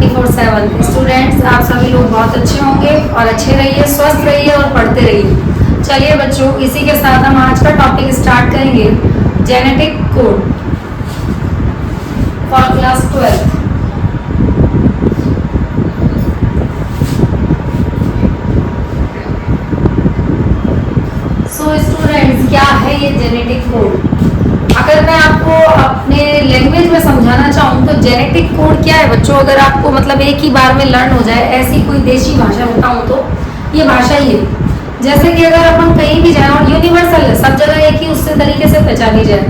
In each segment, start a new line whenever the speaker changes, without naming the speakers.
24/7। Students, आप सभी लोग बहुत अच्छे होंगे और अच्छे रहिए, स्वस्थ रहिए और पढ़ते रहिए। चलिए बच्चों, इसी के साथ हम आज का टॉपिक स्टार्ट करेंगे, genetic code for class 12। So students, क्या है ये जेनेटिक कोड? अगर मैं आपको अपने लैंग्वेज में समझाना चाहूँ तो जेनेटिक कोड क्या है बच्चों, अगर आपको मतलब एक ही बार में लर्न हो जाए ऐसी कोई देशी भाषा बताऊँ तो ये भाषा ही है। जैसे कि अगर अपन कहीं भी जाए और यूनिवर्सल है, सब जगह एक ही उससे तरीके से पहचानी जाए,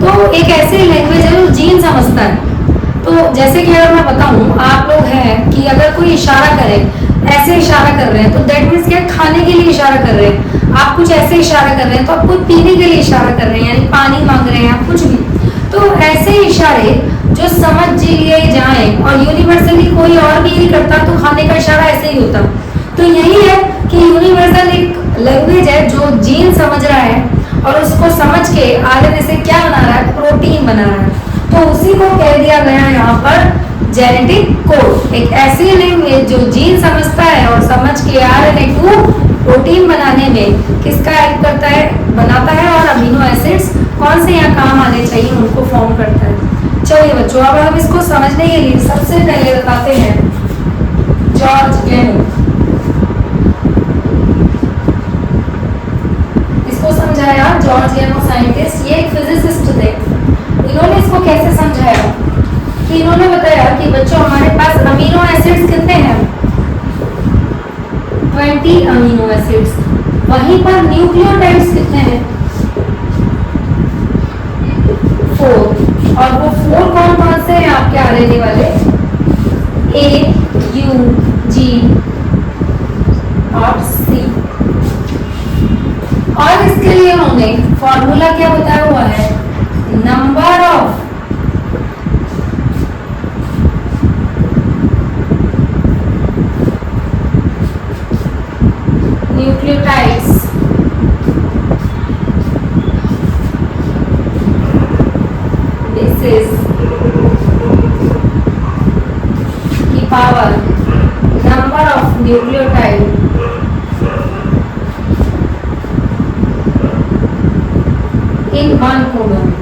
तो एक ऐसी लैंग्वेज है जो जीन समझता है। तो जैसे कि अगर मैं बताऊँ, आप लोग हैं कि अगर कोई इशारा करे, ऐसे इशारा कर रहे हैं तो दैट मीन्स क्या, खाने के लिए इशारा कर रहे हैं। आप कुछ ऐसे इशारा कर रहे हैं तो आप कुछ पीने के लिए इशारा कर रहे हैं, यानी पानी मांग रहे हैं आप, कुछ भी। तो ऐसे इशारे जो समझ लिए जाएं और यूनिवर्सली कोई और भी नहीं करता तो खाने का इशारा ऐसे ही होता। तो यही है कि यूनिवर्सल एक लैंग्वेज है जो जीन समझ रहा है और उसको समझ के आरएनए से क्या बना रहा है, प्रोटीन बना रहा है। तो उसी को कह दिया गया है यहाँ पर जेनेटिक कोड। एक ऐसी लैंग्वेज जो जीन समझता है और समझ के आरएनए को प्रोटीन बनाने में किसका हेल्प करता है, बनाता है, और अमीनो एसिड्स कौन से यहाँ काम आने चाहिए उनको फॉर्म करता है। चलिए बच्चों, अब हम इसको समझने के लिए सबसे पहले बताते हैं जॉर्ज गेनो। इसको समझाया जॉर्ज गेनो साइंटिस्ट, ये एक फिजिसिस्ट थे। इन्होंने इसको कैसे समझाया कि इन्होंने बताया कि बच्चों हमारे पास अमीनो एसिड्स कितने हैं, 20 अमीनो एसिड्स। वहीं पर न्यूक्लियोटाइड्स कितने हैं, 4। और वो 4 कौन कौन से हैं आपके आरएनए वाले, ए, यू, जी और सी। और इसके लिए उन्होंने फॉर्मूला क्या बताया हुआ है, नंबर ऑफ न्यूक्लियोटाइड्स बेसिस की power number of nucleotide in one codon.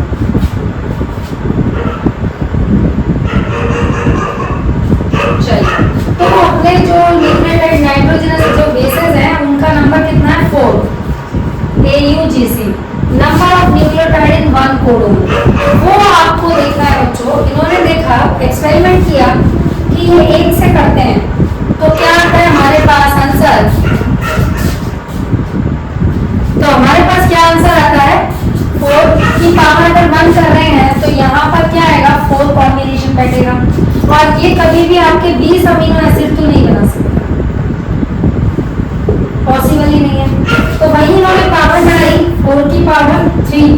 चलिए, तो अपने जो न्यूक्लियोटाइड नाइट्रोजनस जो बेसेस हैं उनका नंबर कितना है, 4, AUGC, number of nucleotide in one codon. वो आपको देखना है बच्चों। इन्होंने देखा, एक्सपेरिमेंट किया कि ये एक से करते हैं तो क्या आता है हमारे पास आंसर। तो हमारे पास क्या आंसर आता है, 4 की पावर अगर 1 कर रहे हैं तो यहाँ पर क्या आएगा, 4 कॉम्बिनेशन बैठेगा। और ये कभी भी आपके 20 अमीनो एसिड तो नहीं बना सकता, पॉसिबल ही नहीं है। तो वही इन्होंने पावर बढ़ाई, 4 की पावर 3,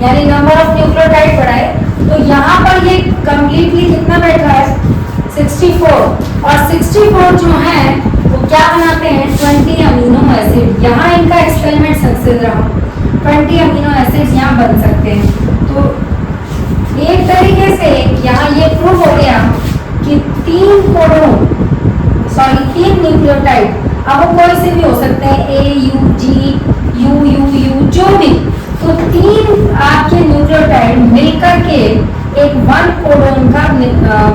यानी नंबर ऑफ न्यूक्लियोटाइड बढ़ाए। तो यहाँ पर ये कंप्लीटली कितना बैठा है, 64। और 64 जो है वो क्या बनाते हैं, 20 अमीनो एसिड। यहाँ इनका एक्सपेरिमेंट सक्सेस रहा, 20 अमीनो एसिड यहाँ बन सकते हैं। तो एक तरीके से यहाँ ये प्रूव हो गया कि 3 कोडोन, सॉरी 3 न्यूक्लियोटाइड, अब वो कोई से भी हो सकते हैं, A, U, G, U, U, U, जो भी। तो 3 आपके न्यूक्लियोटाइड मिलकर के एक 1 कोडोन का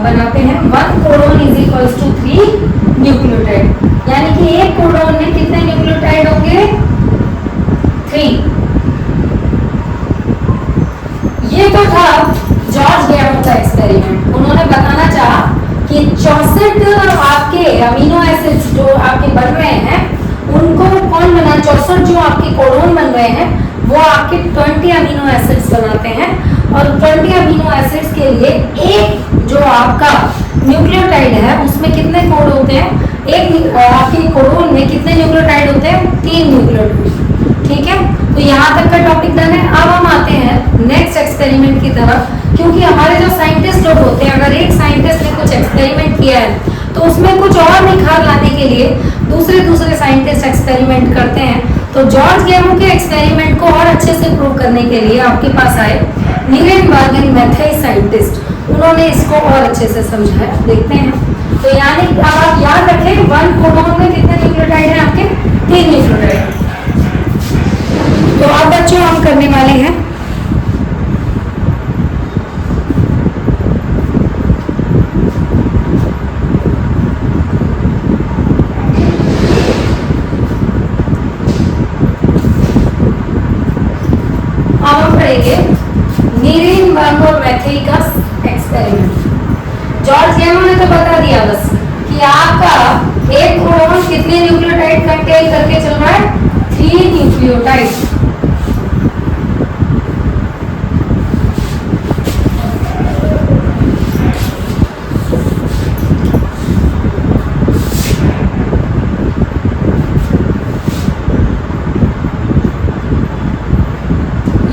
बनाते हैं। 1 codon is equals to 3 nucleotide, यानी कि एक कोडोन में कितने न्यूक्लियोटाइड होंगे, 3। ये तो था जॉर्ज गेनो का एक्सपेरिमेंट। उन्होंने बताना चाहा कि 64 आपके अमीनो एसिड्स जो आपके बन रहे हैं उनको कौन बना, 64 जो आपके कोडोन बन रहे हैं वो आपके 20 अमीनो एसिड्स बनाते हैं। और 20 अमीनो एसिड्स के लिए एक जो आपका न्यूक्लियोटाइड है उसमें कितने कोड होते हैं, एक आपके कोडोन में कितने न्यूक्लियोटाइड होते हैं, 3 न्यूक्लियोटाइड। ठीक है, तो यहाँ तक का टॉपिक डन है। अब हम आते हैं नेक्स्ट एक्सपेरिमेंट की तरफ, क्योंकि हमारे जो साइंटिस्ट लोग होते हैं, अगर एक साइंटिस्ट ने कुछ एक्सपेरिमेंट किया है तो उसमें कुछ और निखार लाने के लिए दूसरे साइंटिस्ट एक्सपेरिमेंट करते हैं। तो जॉर्ज गेनो के एक्सपेरिमेंट को और अच्छे से प्रूव करने के लिए आपके पास आए नीरेनबर्ग एंड मैथई साइंटिस्ट। उन्होंने इसको और अच्छे से समझाया, देखते हैं। तो यानी अब आप याद रखें 1 कोडोन में कितने न्यूक्लियोटाइड हैं आपके? 3 न्यूक्लियोटाइड। तो अब बच्चों हम करने वाले हैं नीरेनबर्ग और मैथेई का एक्सपेरिमेंट। जॉर्ज गेनो ने तो बता दिया बस कि आपका एक कोडोन कितने न्यूक्लियोटाइड कंटेन करके चल रहा है? 3 न्यूक्लियोटाइड।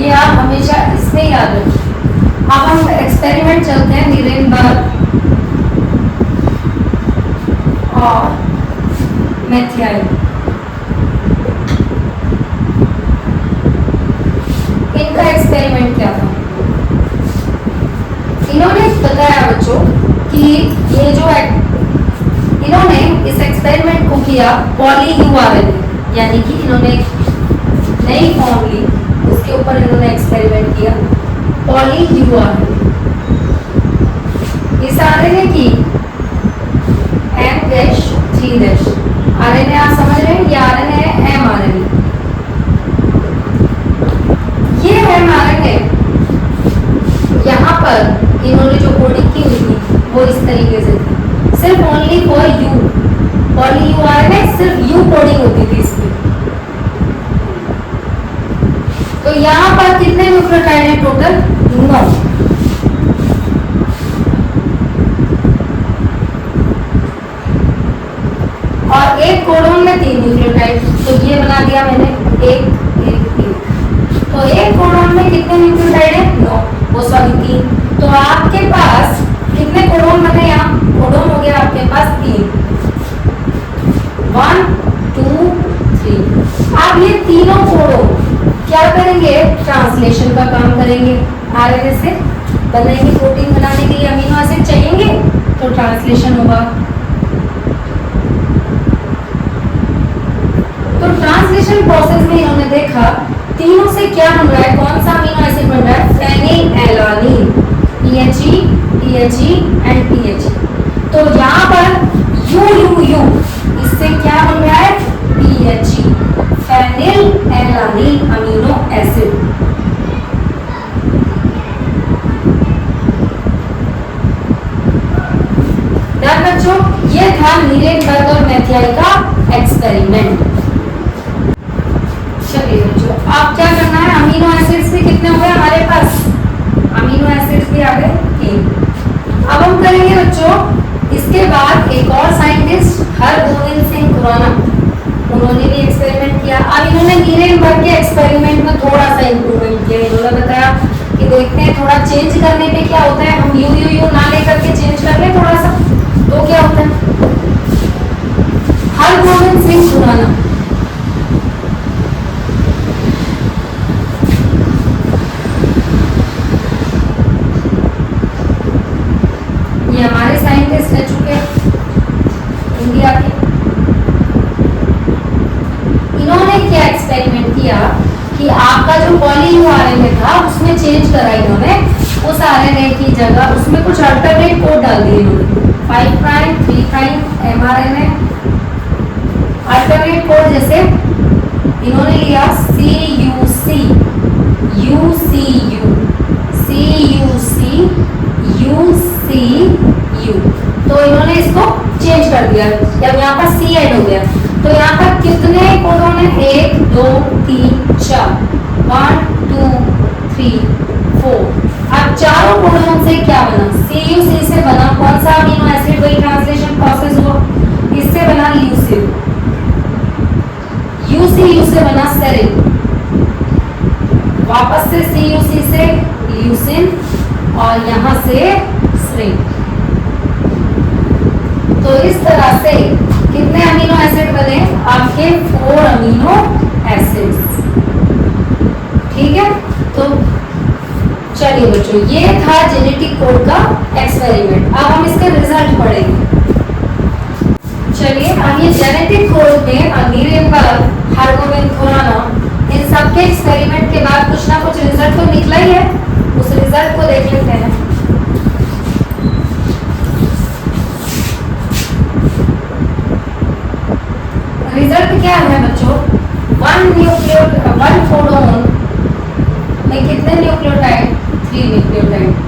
ये आप हमेशा इसमें याद रखिए। अब हम एक्सपेरिमेंट चलते हैं नीरेनबर्ग और मैथेई। इनका एक्सपेरिमेंट क्या था? इन्होंने बताया बच्चों कि ये जो इन्होंने इस एक्सपेरिमेंट को किया पॉलीयूआरएनए, यानी कि इन्होंने नई फॉर्म ली, उसके ऊपर इन्होंने एक्सपेरिमेंट किया पॉलीयूआरएनए। इस आरएनए की M-3' आरएनए आप समझ रहे हैं, ये आरएनए है mRNA। ये mRNA यहाँ पर इन्होंने जो कोडिंग की हुई थी वो इस तरीके से थी, सिर्फ ओनली फॉर यू। पॉलीयूआरएनए सिर्फ यू कोडिंग होती थी इसमें। तो यहाँ पर कितने न्यूक्लियोटाइड हैं टोटल? 9। और एक कोडोन में 3 न्यूक्लियोटाइड, तो ये बना दिया मैंने 1 1 1। तो एक कोडोन में कितने न्यूक्लियोटाइड है? 9, वो सॉरी 3। तो आपके पास कितने कोडोन बने? यहाँ कोडोन हो गया आपके पास 3, 1 2 3। अब ये तीनों कोडोन क्या करेंगे? ट्रांसलेशन का काम करेंगे। आरएनए से बनाएंगे, प्रोटीन बनाने के लिए अमीनो एसिड चाहिए, तो ट्रांसलेशन होगा। तो ट्रांसलेशन प्रोसेस में इन्होंने देखा तीनों से क्या बन रहा है, कौन सा अमीनो एसिड बन रहा है? फेनिलएलानिन, THE THE एंड THE। तो यहाँ पर यू इससे क्या बन रहा है? THE, phenylalanine amino acid. बच्चों ये था नीरेनबर्ग और मैथेई का एक्सपेरिमेंट। चलिए बच्चों आप क्या करना है, अमीनो एसिड्स भी कितने हो गए हमारे पास? अमीनो एसिड्स भी आ गए 3। अब हम करेंगे बच्चों इसके बाद एक और साइंटिस्ट हरगोविंद सिंह खुराना, उन्होंने भी एक्सपेरिमेंट किया। अब इन्होंने नीरेनबर्ग के एक्सपेरिमेंट में थोड़ा सा इंप्रूवमेंट किया। इन्होंने बताया कि देखते हैं थोड़ा चेंज करने पे क्या होता है, हम यू ना लेकर के चेंज कर ले थोड़ा सा, तो क्या होता है। हरगोविंद सिंह खुराना ये हमारे साइंटिस्ट रह चुके इंडिया के। इन्होंने क्या एक्सपेरिमेंट किया कि आपका जो पॉलीयूआरएनए था उसमें चेंज करा इन्होंने, उस आरएनए की जगह उसमें कुछ अल्टरनेट कोड डाल दिए इन्होंने, 5 prime 3 prime mRNA alternate code. जैसे इन्होंने लिया CUC UCU CUC UCU, तो इन्होंने इसको चेंज कर दिया। जब यहाँ पर C ऐड हो गया तो यहाँ पर कितने कोडोन है? 1 2 3 4, 1 2 3 4। अब चारों कोडोन से क्या बना? CUC से बना कौन सा अमीनो एसिड? वही ट्रांसलेशन प्रोसेस हुआ, इससे बना ल्यूसिन। UCU से बना सेरिन, वापस से CUC से ल्यूसिन और यहाँ से स्ट्रिंग। तो इस तरह से कितने अमीनो एसिड बने? आपके 4 अमीनो एसिड्स। ठीक है, तो चलिए बच्चों ये था जेनेटिक कोड का एक्सपेरिमेंट। अब हम इसके रिजल्ट पढ़ेंगे। चलिए अब ये जेनेटिक कोड में नीरेनबर्ग, हरगोविंद खुराना, इन सबके एक्सपेरिमेंट के बाद कुछ ना कुछ रिजल्ट तो निकला ही है। उस रिजल्ट को देख लेते हैं। रिजल्ट क्या है बच्चों? वन कोडोन में कितने न्यूक्लियोटाइड? 3 न्यूक्लियोटाइड।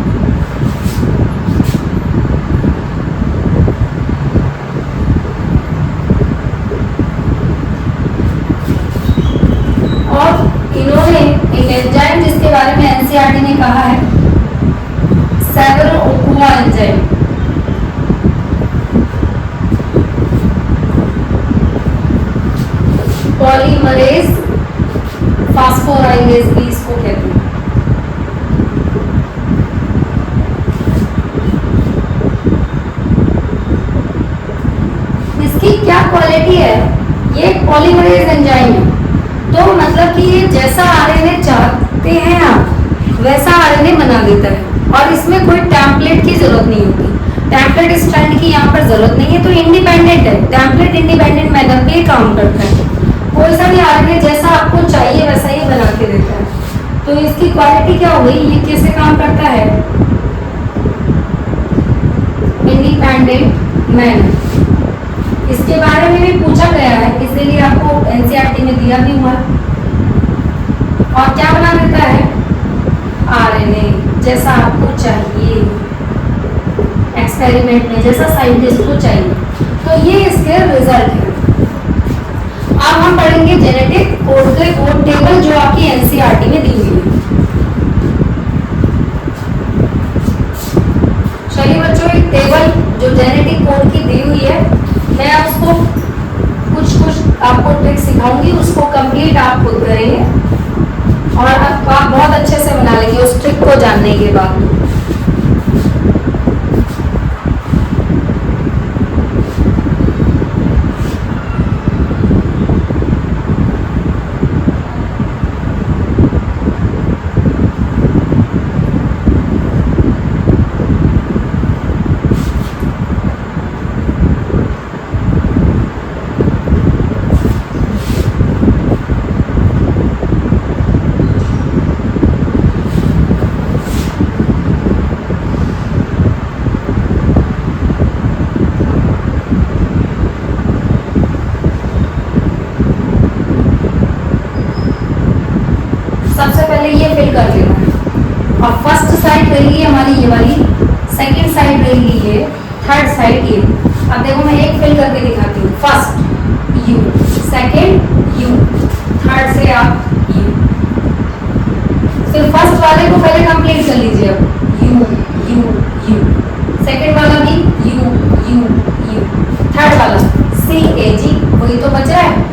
और इन्होंने एक एंजाइम जिसके बारे में एनसीईआरटी ने कहा है, सेवेरो-ओकुआ एंजाइम, पॉलीमरेज फास्फोराइलेज भी इसको कहते हैं। इसकी क्या क्वालिटी है? ये पॉलीमरेज एंजाइम है, तो मतलब कि ये जैसा आरएनए चाहते हैं आप वैसा आरएनए बना देता है, और इसमें कोई टेम्पलेट की जरूरत नहीं होती। टेम्पलेट स्ट्रैंड की यहाँ पर जरूरत नहीं है, तो इंडिपेंडेंट है। टेम्पलेट इंडिपेंडेंट मैनर पे काम करता है। कोई सा भी आरएनए जैसा आपको चाहिए वैसा ही बना के देता है। तो इसकी क्वालिटी क्या हो गई? ये कैसे काम करता है? Independent manner. इसके बारे में भी पूछा गया है, इसीलिए आपको एनसीईआरटी में दिया भी हुआ। और क्या बना देता है? आरएनए जैसा आपको चाहिए, एक्सपेरिमेंट में जैसा साइंटिस्ट को चाहिए। तो ये इसके रिजल्ट है। अब हम पढ़ेंगे जेनेटिक कोड के कोड टेबल जो आपकी एनसीईआरटी में दी हुई है। चलिए बच्चों, एक टेबल जो जेनेटिक कोड की दी हुई है, मैं उसको कुछ आपको ट्रिक सिखाऊंगी, उसको कंप्लीट आप खुद करेंगे और आप बहुत अच्छे से बना लेंगे उस ट्रिक को जानने के बाद। सबसे पहले ये फिल कर लेना है, और फर्स्ट साइड रहेगी हमारी ये वाली, सेकंड साइड रहेगी ये, थर्ड साइड ये। अब देखो मैं एक फिल करके दिखाती हूँ। First you, second you, third से आप यू। फिर फर्स्ट वाले को पहले कंप्लीट कर लीजिए। अब यू यू यू, सेकंड वाला भी यू यू यू, थर्ड वाला सी ए जी, वही तो बच रहा है।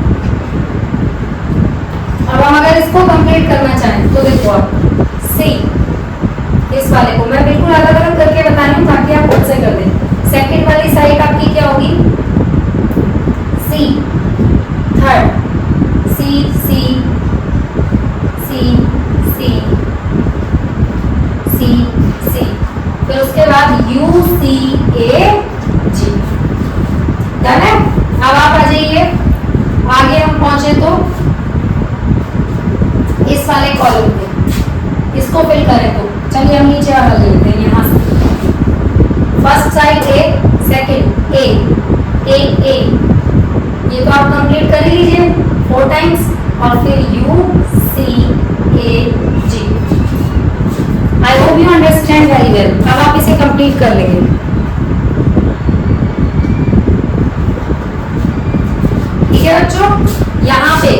अब हम अगर इसको कंप्लीट करना चाहें तो देखो आप सी, इस वाले को मैं बिल्कुल अलग अलग करके बता रही हूँ ताकि आप खुद से कर दें। सेकंड वाली साइड आपकी क्या होगी? सी, थर्ड सी सी सी सी सी सी, फिर उसके बाद you C A ji. Done है? अब आप आ जाइए आगे, हम पहुंचे तो इस वाले कॉलम पे, इसको फिल करें तो चलिए हम नीचे वाला ले लेते हैं यहाँ से। First side A, second A A A, ये तो आप कंप्लीट कर ही लीजिए 4 टाइम्स, और फिर U C A G. I hope you understand very well. अब आप इसे कंप्लीट कर लेंगे। ठीक है बच्चों, यहाँ पे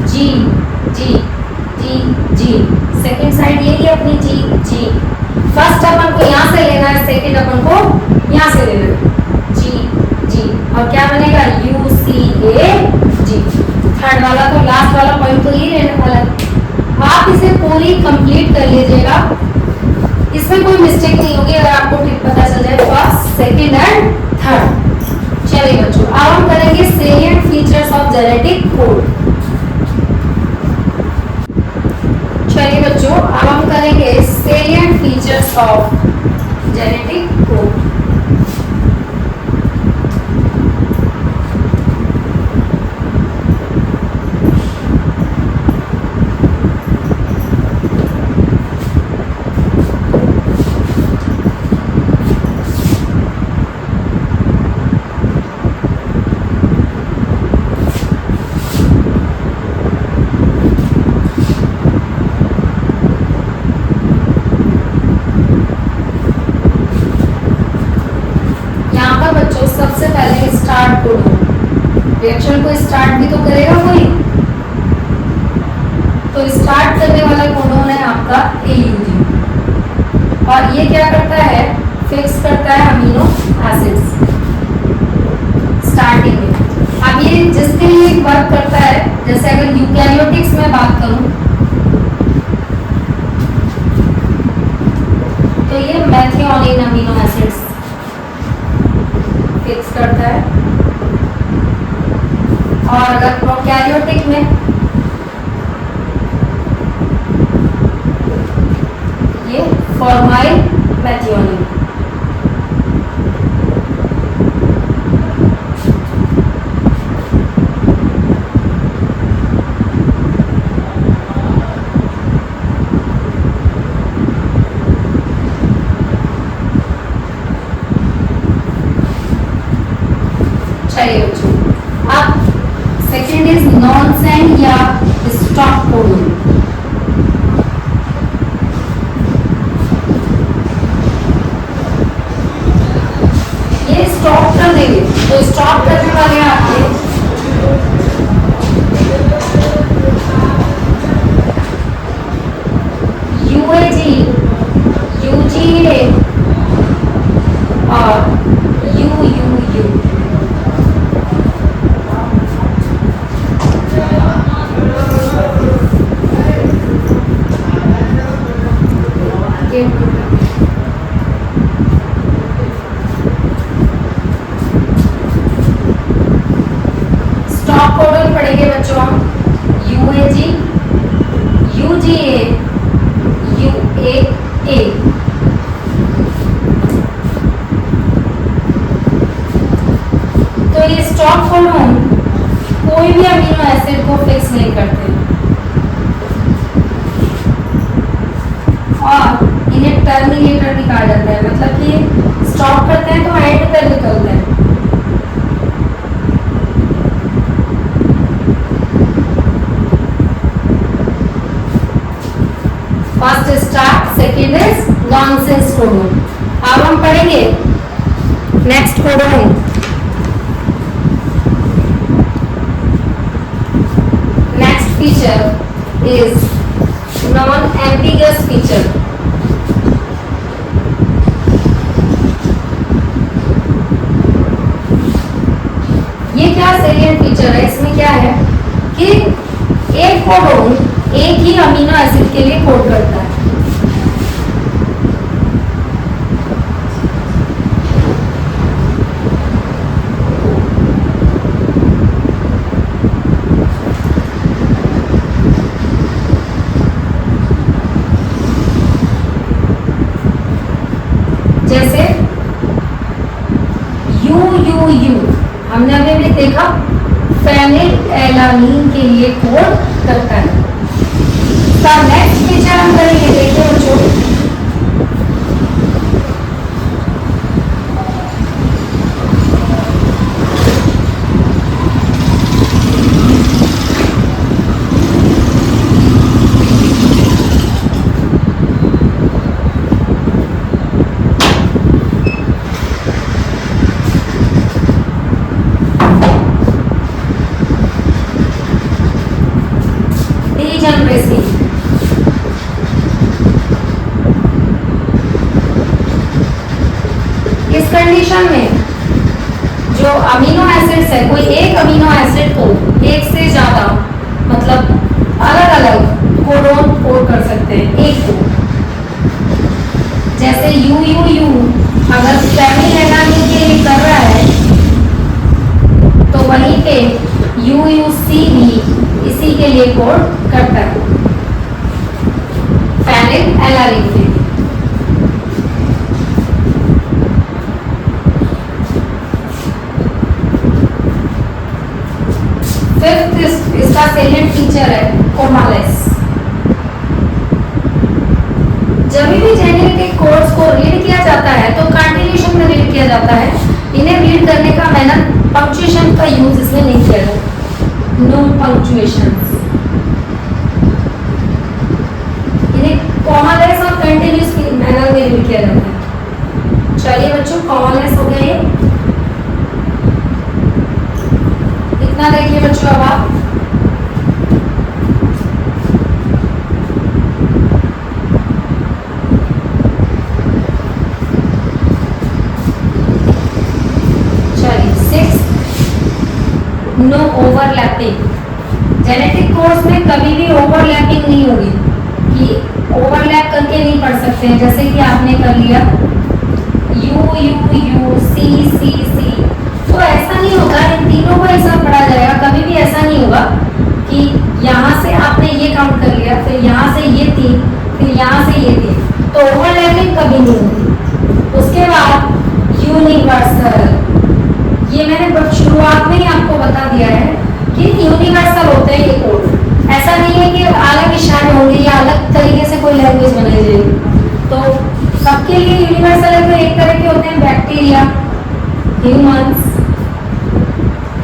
जी जी जी जी, सेकंड साइड यही है अपनी जी जी। फर्स्ट अपन को यहाँ से लेना है, सेकंड अपन को यहाँ से लेना है, जी जी। और क्या बनेगा? You C A ji. Third वाला तो लास्ट वाला पॉइंट तो यही रहने वाला है। आप इसे पूरी कंप्लीट कर लीजिएगा, इसमें कोई मिस्टेक नहीं होगी अगर आपको ठीक पता चल जाए फर्स्ट, सेकंड एंड थर्ड। चलिए बच्चों, अब हम करेंगे salient features of genetic code. चलिए बच्चों, अब हम करेंगे salient features of genetic code. Start codon, reaction को स्टार्ट भी तो करेगा कोई, तो स्टार्ट करने वाला कोडोन है आपका AUG, और ये क्या करता है, फिक्स करता है अमीनो एसिड्स स्टार्टिंग में। अब ये जिसके लिए वर्क करता है, जैसे अगर यूकैरियोटिक्स में बात करूं तो ये मेथियोनिन अमीनो एसिड्स फिक्स करता है, और अगर प्रोकैरियोटिक में ये फॉर्माइल मेथियोनिन। चलिए बच्चों, अब सेकेंड इज नॉनसेंस या स्टॉप कोडोन। ये स्टॉप कर देंगे, तो स्टॉप करने वाले आपके UAG, UGA और UUU। स्टॉप कोडोन पढ़ेंगे बच्चों हम UAG, UGA, UAA। तो ये स्टॉप कोडोन कोई भी अमीनो एसिड को फिक्स नहीं करते और इन्हें टर्मिनेटर भी कहा जाता है, मतलब कि स्टॉप करते हैं तो एंड पर निकलते हैं। First start, second is nonsense codon. अब हम पढ़ेंगे next codon. Next feature is non ambiguous feature. ये क्या सेलिएंट फीचर है, इसमें क्या है कि एक कोडोन एक ही अमीनो एसिड के लिए कोड करता है। जैसे UUU हमने अभी देखा फेनिलएलानीन के लिए कोड करता है। नेक्स्ट फीचर हम करेंगे, देखिए बच्चों, डीजनरेसी। इस कंडीशन में जो अमीनो एसिड्स है, कोई एक अमीनो एसिड को एक से ज्यादा मतलब अलग अलग कोडोन कोड कर सकते हैं एक को। जैसे UUU अगर फेनिलएलानीन के लिए कर रहा है तो वहीं पे UUC भी इसी के लिए कोड करता है, फेनिलएलानीन के लिए। फिफ्थ इसका सेलिएंट फीचर है कोमालेस। जब भी जेनेटिक कोड्स को रीड किया जाता है तो कंटिन्यूएशन में रीड किया जाता है। इन्हें रीड करने का मेथड पंक्चुएशन का यूज इसमें नहीं किया जाता, नो पंक्चुएशन। इन्हें कोमालेस और कंटिन्यूअस मैनर में रीड किया जाता है। चलिए बच्चों, कोमालेस हो गया ये। कीजिए बच्चों अब आप। चलिए 6 नो ओवरलैपिंग। जेनेटिक कोड्स में कभी भी ओवरलैपिंग नहीं होगी कि ओवरलैप करके नहीं पढ़ सकते हैं। जैसे कि आपने कर लिया यू यू यू सी सी सी, तो ऐसा नहीं होगा, इन तीनों को एक साथ पढ़ा जाएगा। कभी भी ऐसा नहीं होगा कि यहाँ से आपने ये काउंट कर लिया, फिर यहाँ से ये 3, फिर यहाँ से ये 3, तो ओवरलैपिंग कभी नहीं होगी। उसके बाद यूनिवर्सल, ये मैंने शुरुआत में ही आपको बता दिया है कि यूनिवर्सल होते हैं ये कोड। ऐसा नहीं है कि अलग इशारे होंगे या अलग तरीके से कोई लैंग्वेज बनाई जाएगी। तो सबके लिए यूनिवर्सल है, तो एक तरह के होते हैं बैक्टीरिया, ह्यूमंस,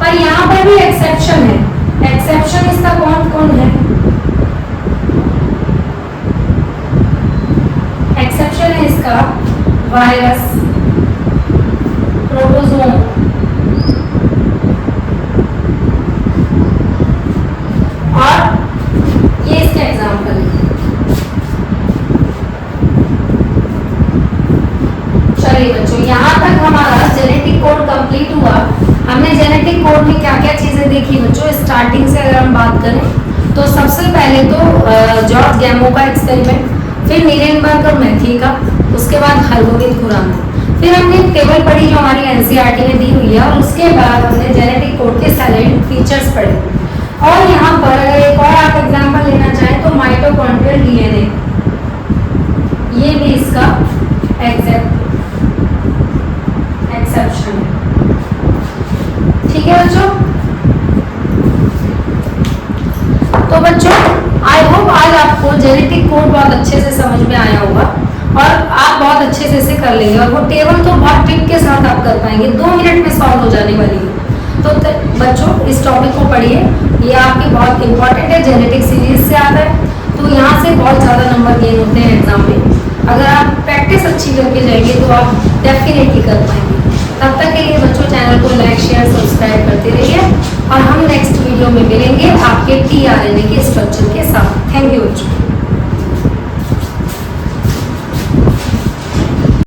पर यहाँ पर भी एक्सेप्शन है। एक्सेप्शन इसका कौन कौन है? एक्सेप्शन है इसका वायरस, प्रोटोजोम, और ये इसका एग्जाम्पल है। चलिए बच्चों, यहाँ तक हमारा जेनेटिक कोड कंप्लीट हुआ। हमने जेनेटिक कोड में क्या क्या चीजें देखी बच्चों। स्टार्टिंग से अगर हम बात करें तो सबसे पहले तो जॉर्ज गैमो का एक्सपेरिमेंट, फिर नीरेनबर्ग और मैथी का, उसके बाद हरगोविंद खुराना, फिर हमने टेबल पढ़ी जो हमारी एनसीईआरटी में दी हुई है, और उसके बाद हमने जेनेटिक कोड के साइलेंट फीचर्स पढ़े। और यहाँ पर अगर एक और आप एग्जाम्पल लेना चाहें तो माइटोकॉन्ड्रियल डीएनए, ये भी इसका एक्सेप्शन है। ठीक है बच्चों, तो बच्चों आई होप आज आपको जेनेटिक कोड बहुत अच्छे से समझ में आया होगा और आप बहुत अच्छे से इसे कर लेंगे। और वो टेबल तो बहुत ट्रिक के साथ आप कर पाएंगे, 2 मिनट में सॉल्व हो जाने वाली है। तो बच्चों इस टॉपिक को पढ़िए, ये आपके बहुत इंपॉर्टेंट है, जेनेटिक सीरीज से आता है, तो यहाँ से बहुत ज़्यादा नंबर गेन होते हैं एग्जाम में। अगर आप प्रैक्टिस अच्छी करके जाएंगे तो आप डेफिनेटली कर पाएंगे। तब तक के लिए बच्चों चैनल को लाइक शेयर सब्सक्राइब करते रहिए, और हम नेक्स्ट वीडियो में मिलेंगे आपके TRNA के स्ट्रक्चर के साथ। थैंक यू बच्चों।